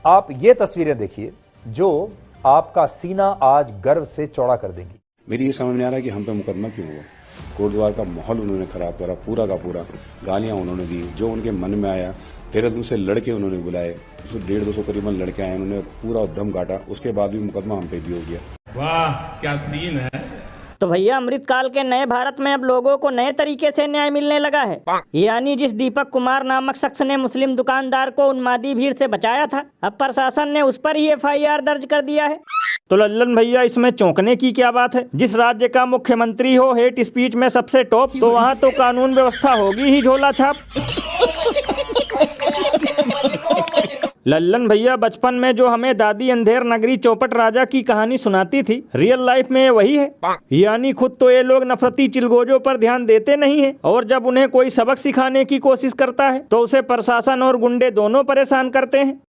आप ये तस्वीरें देखिए जो आपका सीना आज गर्व से चौड़ा कर देंगी। मेरी ये समझ नहीं आ रहा कि हम पे मुकदमा क्यों हुआ। गुरुद्वार का माहौल उन्होंने खराब करा, पूरा का पूरा गालियां उन्होंने दी, जो उनके मन में आया। देहरादून से लड़के उन्होंने बुलाए, 150-200 करीबन लड़के आए, उन्होंने पूरा दम काटा, उसके बाद भी मुकदमा हम पे भी हो गया। वाह क्या सीन है। तो भैया अमृतकाल के नए भारत में अब लोगों को नए तरीके से न्याय मिलने लगा है। यानी जिस दीपक कुमार नामक शख्स ने मुस्लिम दुकानदार को उन्मादी भीड़ से बचाया था, अब प्रशासन ने उस पर ही FIR दर्ज कर दिया है। तो लल्लन भैया इसमें चौंकने की क्या बात है। जिस राज्य का मुख्यमंत्री हो हेट स्पीच में सबसे टॉप, तो वहाँ तो कानून व्यवस्था होगी ही झोला छाप। लल्लन भैया बचपन में जो हमें दादी अंधेर नगरी चौपट राजा की कहानी सुनाती थी, रियल लाइफ में वही है। यानी खुद तो ये लोग नफरती चिलगोजों पर ध्यान देते नहीं हैं, और जब उन्हें कोई सबक सिखाने की कोशिश करता है तो उसे प्रशासन और गुंडे दोनों परेशान करते हैं।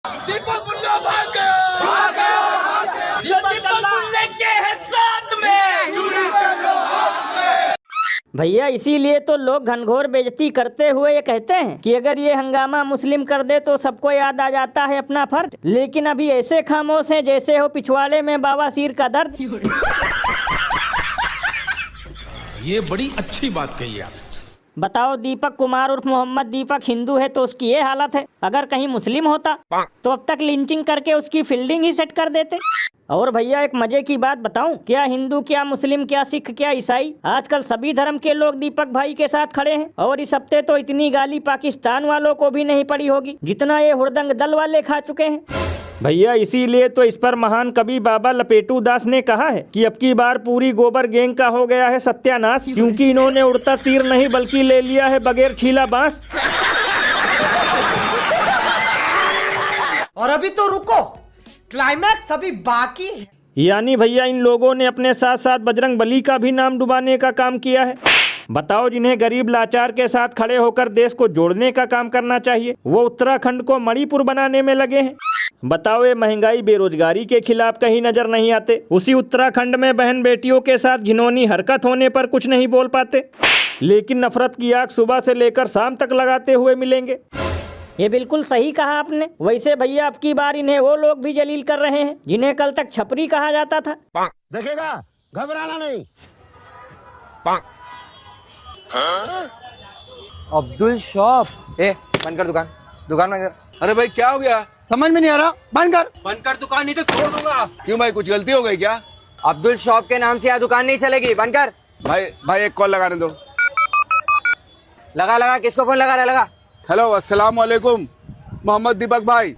भैया इसीलिए तो लोग घनघोर बेइज्जती करते हुए ये कहते हैं कि अगर ये हंगामा मुस्लिम कर दे तो सबको याद आ जाता है अपना फर्ज, लेकिन अभी ऐसे खामोश हैं जैसे हो पिछवाड़े में बवासीर का दर्द। ये बड़ी अच्छी बात कही आप। बताओ, दीपक कुमार उर्फ मोहम्मद दीपक हिंदू है तो उसकी ये हालत है। अगर कहीं मुस्लिम होता तो अब तक लिंचिंग करके उसकी फील्डिंग ही सेट कर देते। और भैया एक मजे की बात बताऊं, क्या हिंदू, क्या मुस्लिम, क्या सिख, क्या ईसाई, आजकल सभी धर्म के लोग दीपक भाई के साथ खड़े हैं। और इस हफ्ते तो इतनी गाली पाकिस्तान वालों को भी नहीं पड़ी होगी जितना ये हुड़दंग दल वाले खा चुके हैं। भैया इसीलिए तो इस पर महान कवि बाबा लपेटू दास ने कहा है कि अब की बार पूरी गोबर गैंग का हो गया है सत्यानाश, क्योंकि इन्होंने उड़ता तीर नहीं बल्कि ले लिया है बगैर छीला बांस। और अभी तो रुको, क्लाइमैक्स अभी बाकी है। यानी भैया इन लोगों ने अपने साथ साथ बजरंग बली का भी नाम डुबाने का काम किया है। बताओ, जिन्हें गरीब लाचार के साथ खड़े होकर देश को जोड़ने का काम करना चाहिए, वो उत्तराखंड को मणिपुर बनाने में लगे हैं। बताओ, ये महंगाई बेरोजगारी के खिलाफ कहीं नजर नहीं आते, उसी उत्तराखंड में बहन बेटियों के साथ घिनौनी हरकत होने पर कुछ नहीं बोल पाते, लेकिन नफरत की आग सुबह से लेकर शाम तक लगाते हुए मिलेंगे। ये बिल्कुल सही कहा आपने। वैसे भैया अब की बार इन्हें वो लोग भी जलील कर रहे हैं जिन्हें कल तक छपरी कहा जाता था। देखेगा, घबराना नहीं। अब्दुल शॉप, बंद कर दुकान, दुकान बंद कर। अरे भाई क्या हो गया, समझ में नहीं आ रहा, बंद कर दुकान, नहीं तो छोड़ दूंगा। क्यों भाई, कुछ गलती हो गई क्या? अब्दुल शॉप के नाम से यहाँ दुकान नहीं चलेगी, बंद कर। भाई एक कॉल लगाने दो। लगा, किसको फोन लगा रहा है, लगा। हेलो, अस्सलाम वालेकुम, मोहम्मद दीपक भाई।